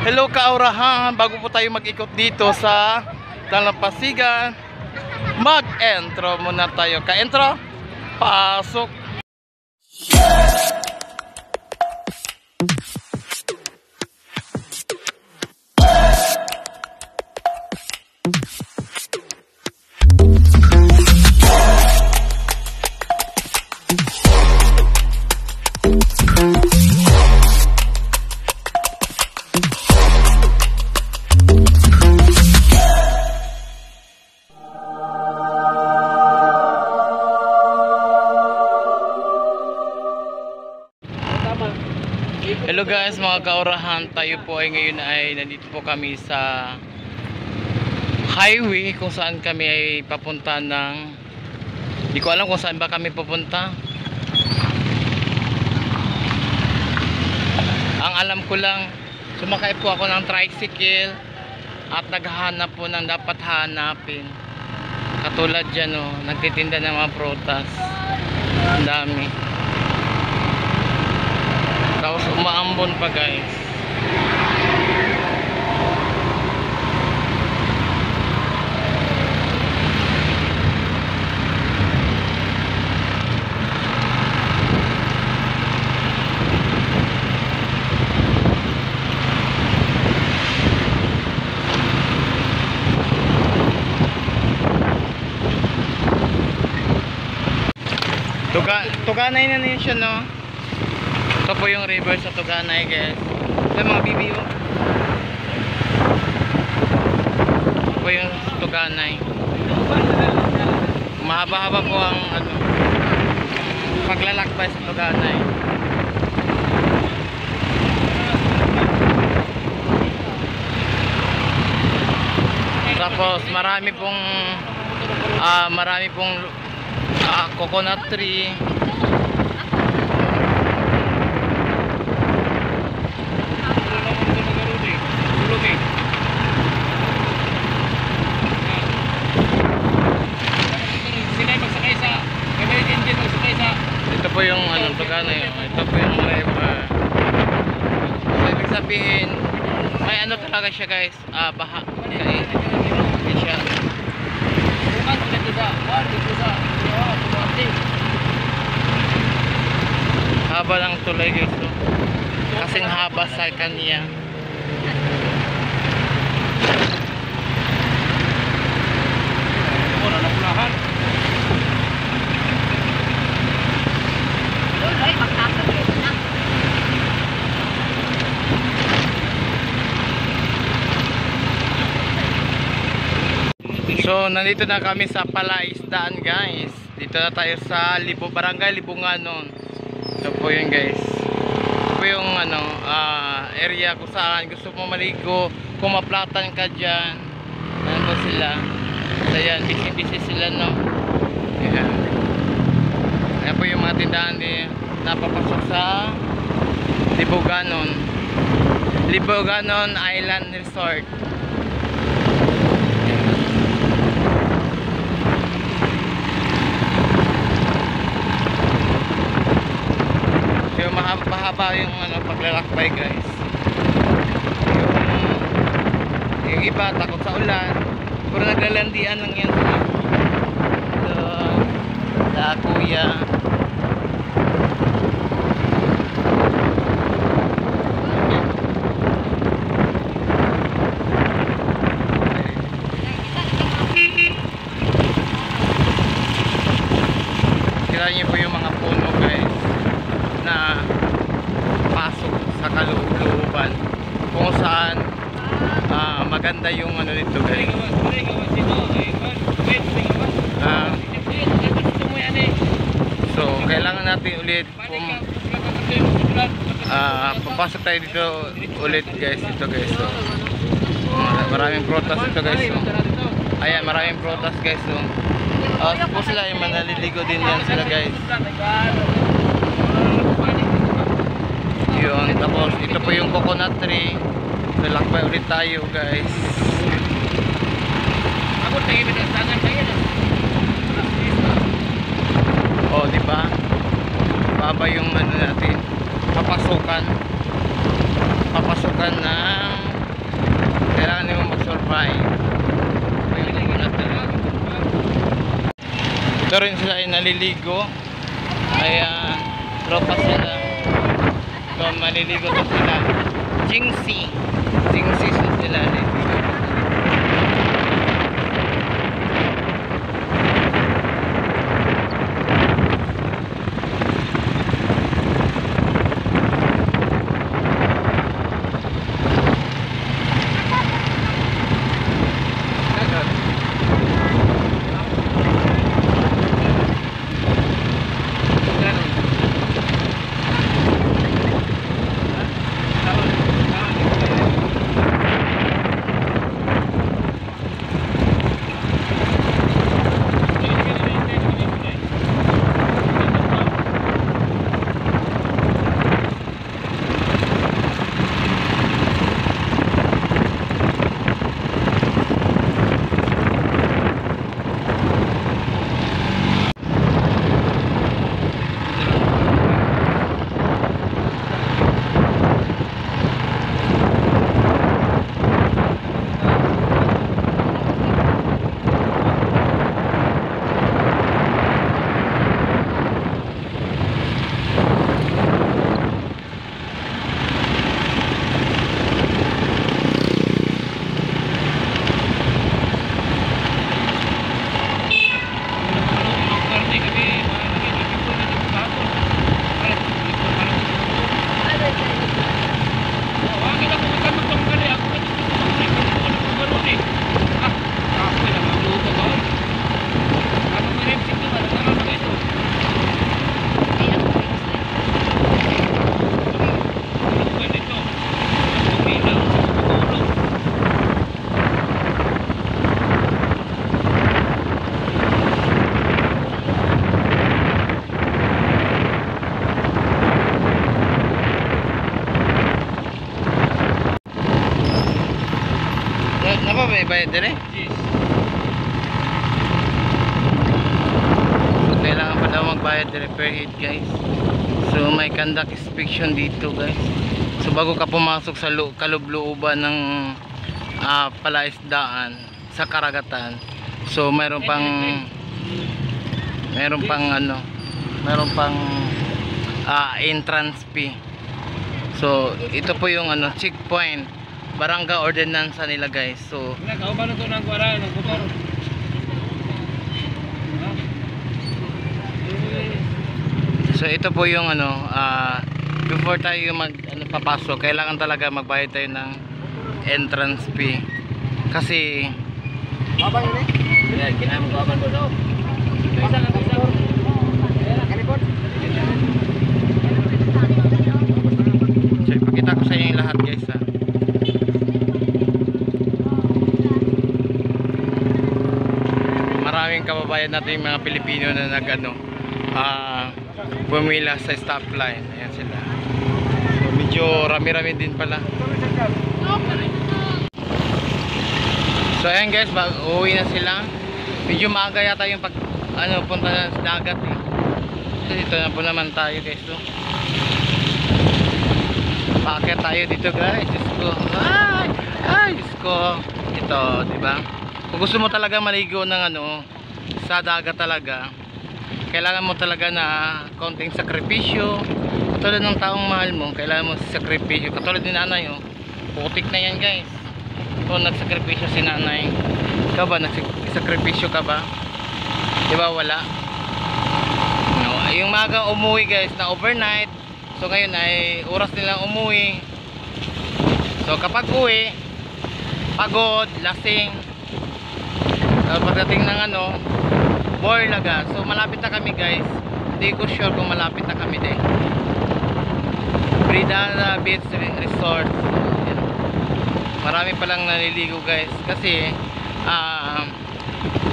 Hello kaurahan, bago po tayo mag-ikot dito sa Dalampasigan, mag-entro muna tayo. Ka-entro, pasok. Hello guys, mga kaurahan, tayo po ay ngayon ay nandito po kami sa highway kung saan kami ay papunta ng, hindi ko alam kung saan ba kami papunta. Ang alam ko lang, sumakay po ako ng tricycle at naghahanap po ng dapat hanapin. Katulad dyan, nagtitinda ng mga prutas, ang dami. Tapos umaambon pa guys. Tuganay na niya siya, no? Ito po yung river sa Tuganay guys. Ito mga BBO. Ito po yung Tuganay. Mahaba-haba po ang paglalakbay sa Tuganay. Tapos marami pong coconut tree. Ito po yung Tuganay. Ito po yung river. So, ibig sabihin, may talaga siya guys, baha. Okay. Siya. Haba lang tulay guys, kasing haba sa kanya. So nandito na kami sa Palaisdaan guys. Dito na tayo sa Barangay Libunganon. Ito po yun guys. Ito po yung area kung saan gusto mo maligo, kung maplatan ka dyan. Nandito sila. So yan, busy sila, no. Ayan. Ayan po yung mga tindahan na papasok sa Libunganon Island Resort. Yung mahaba yung paglalakbay guys. Yung iba takot sa ulan, pero naglalandian lang yan sa kuya. Kira niyo po yung mga puno guys na pasok sa kalooban kung saan maganda yung dito guys. So kailangan natin ulit papasok tayo dito ulit guys. Ito guys, so maraming prutas ito guys. Ayan, maraming prutas guys. Suppose sila yung manaliligo din yan sila guys. Yun, tapos ito po yung coconut tree. Lalakbay ulit tayo guys. Oh, di ba? Baba yung natin. Papasukan ng rin sila ay naliligo. Ayan, tropa sila. So maliligo to sila. Jingsi sila. May bayad din eh? Yes. So kailangan pa daw magbayad din per head guys. So may conduct inspection dito guys. So bago ka pumasok sa kalooban ng palaisdaan sa karagatan, so mayroon pang entrance fee. So ito po yung checkpoint, barangay ordinance nila guys. So Nagkauban na ito ng kuwara, ng motor. so ito po yung before tayo papasok, kailangan talaga magbayad tayo ng entrance fee. Kasi Abang ini? Ginamit ko abang doon. Isa lang, isa. Kanipot? so ipakita ko sa inyo yung lahat guys ha. Maraming kababayan natin yung mga Pilipino na bumila sa stoplight. Ayan sila. So medyo rami-rami din pala. So ayan guys, uuwi na sila. Medyo maaga yata yung punta na sa dagat eh. So dito na po naman tayo guys. So paakyat tayo dito guys. Diyos ko. Ay Diyos ko. Ito, diba? Kung gusto mo talaga maligo ng sa dagat talaga, kailangan mo talaga na konting sakripisyo. Katulad ng taong mahal mo, kailangan mo sakripisyo. Katulad ni nanay, putik na yan guys. Kung nagsakripisyo si nanay, ikaw ba nagsakripisyo ka ba? Diba wala? No, yung magang umuwi guys na overnight, so ngayon ay oras nilang umuwi. So kapag uwi, pagod, lasing, pagdating ng Borlaga. So malapit na kami guys. Hindi ko sure kung malapit na kami din. Bridana Beach Resort. Marami palang naliligo guys. Kasi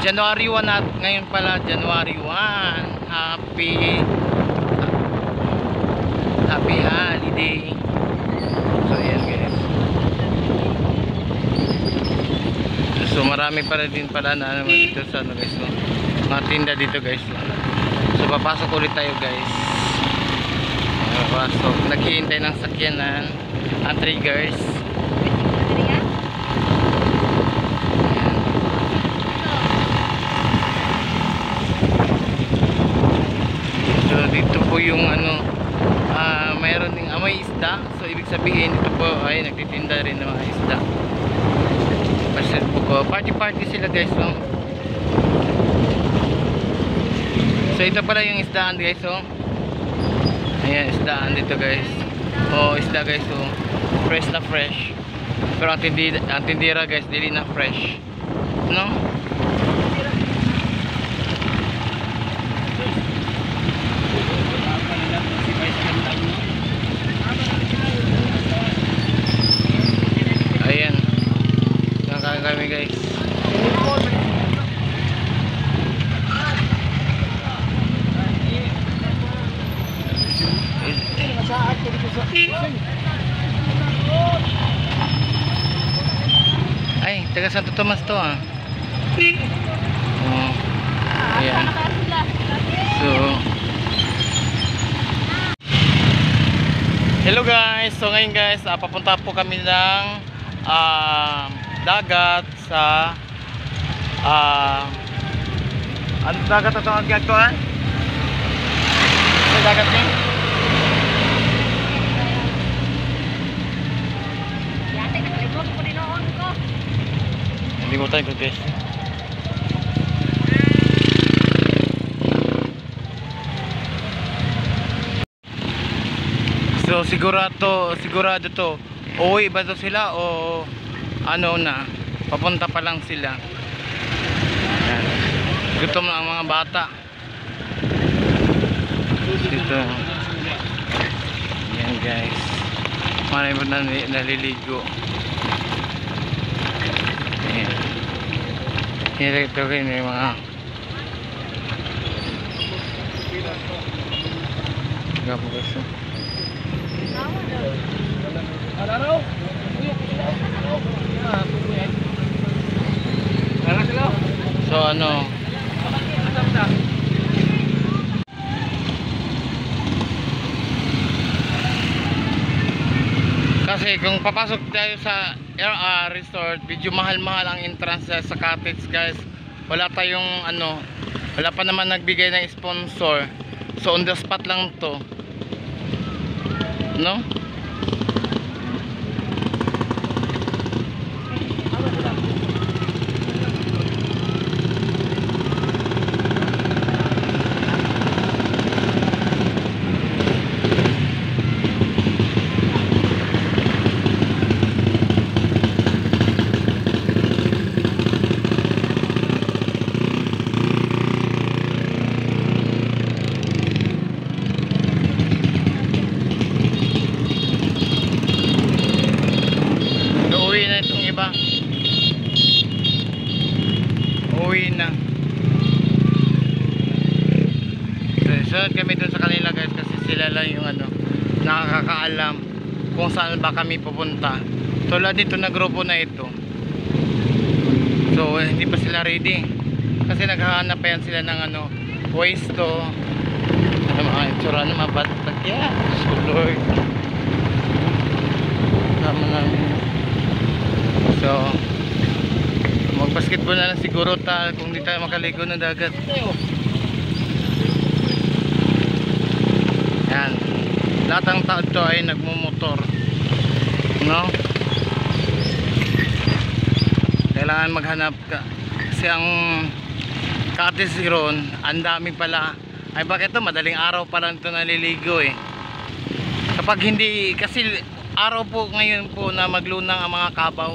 January 1 at ngayon pala January 1. Happy holiday. So yan guys. So marami pala din pala na dito sa guys, no? Mga tinda dito guys. So papasok ulit tayo guys. Papasok. Naghihintay ng sakyanan ang triggers. yung ano, mayroon ding amoy isda. So ibig sabihin ito po ay nagtitinda rin ng mga isda. Pasyal po ko. Party sila guys. So, ito pala yung isdaan guys. So, ayan, isdaan dito guys. Isda guys. So, fresh na fresh. Pero ang tindira guys, dili na fresh. No? Ayan. Nakakain kami guys. Ay, taga Santo Tomas to ah. Ayan. So, hello guys. So ngayon guys, papunta po kami ng dagat sa ano dagat ito ang gagawin? Sa dagat niya? Hindi ko tayo guys. So sigurado to uwi ba to sila o ano na papunta pa lang sila. Ayan. Gutom na ang mga bata dito. Ayan guys, marami pa naliligo. Ayan. Ito kayo yung mga gapo guys. So ano, kasi kung papasok tayo sa resort, medyo mahal-mahal ang entrance sa cottage guys. Wala tayong ano, wala pa naman nagbigay ng sponsor. So on the spot lang to, no? Uwi na. So kami dun sa kanila guys, kasi sila lang yung ano, nakakaalam kung saan ba kami pupunta. Tulad dito na grupo na ito. So hindi pa sila ready, kasi naghahanap pa yan sila ng ano, pwesto. Ano mga itsura na mabatag yan. So Lord, tama namin. So mag-basketball na lang siguro kung di tayo makaligo ng dagat. Yan. Lahat ng tao to ay nagmumotor, no? Kailangan maghanap ka, kasi ang cottage ron, ang dami pala. Ay bakit to? Madaling araw pa lang ito naliligo eh. Kapag hindi, kasi araw po ngayon po na maglunang ang mga kabaw.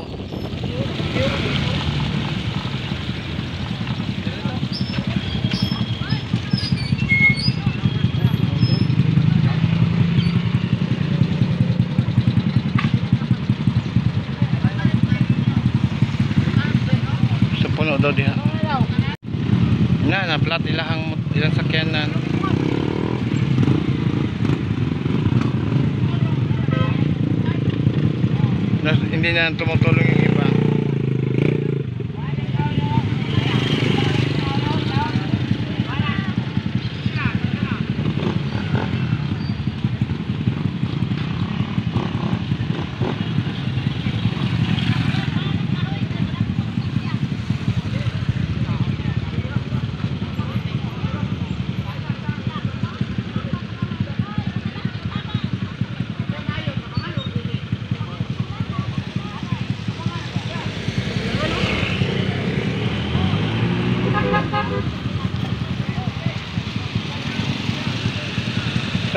Puno daw diha. Na plat ilang sakyanan. Hindi na tumutulong yung iba.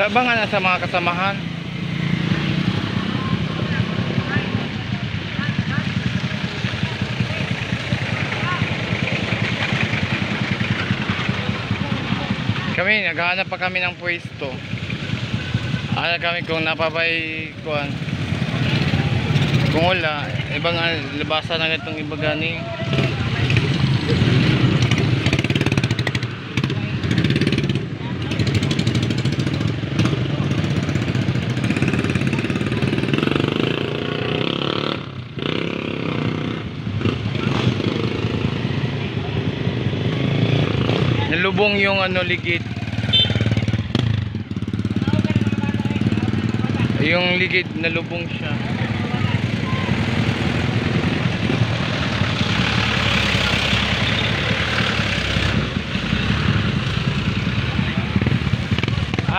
Sa ba nga sa mga kasamahan? Kami, naghahanap pa kami ng pwesto. Alam kami kung napabay kuan. Kung wala, ibang labasan na itong iba ganing. Nalubong yung ligid. Yung ligid nalubong siya.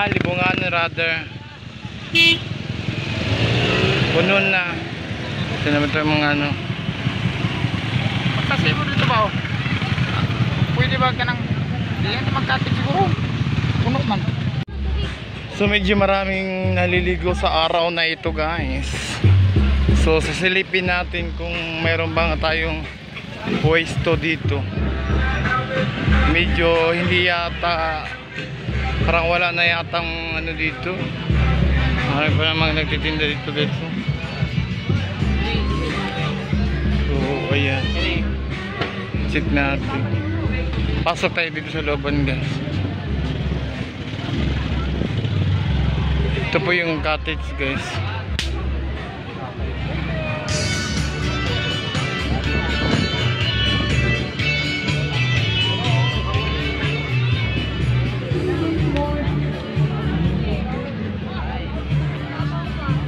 Libungan rather. Puno na. Ito naman ito mga Magkasay mo dito ba? Pwede ba ka nang diyan magkatid siguro? Puno man. So medyo maraming naliligo sa araw na ito guys. So sasilipin natin kung mayroon bang tayong pwesto dito. Medyo hindi yata, parang wala na yatang dito. Marami pa namang nagtitinda dito guys. So ayan, check natin. Pasok tayo dito sa looban guys. Ito po yung cottage guys.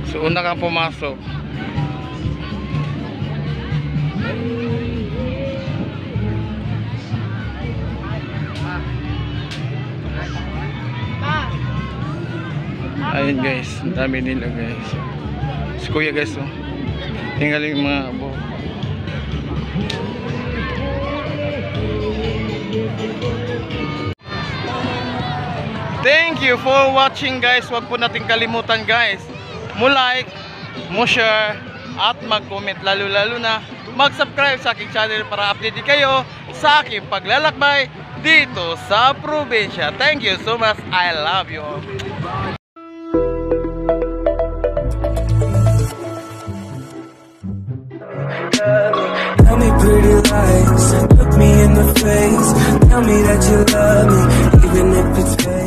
So una kang pumasok. Ayun guys, ang dami nila guys. Si kuya guys, oh. Tingnan yung mga buhok. Thank you for watching guys. Huwag po natin kalimutan guys, mo-like, mo-share, at mag-comment. Lalo na mag-subscribe sa aking channel para update kayo sa aking paglalakbay dito sa probinsya. Thank you so much. I love you all. Tell me pretty lies, look me in the face. Tell me that you love me, even if it's fake.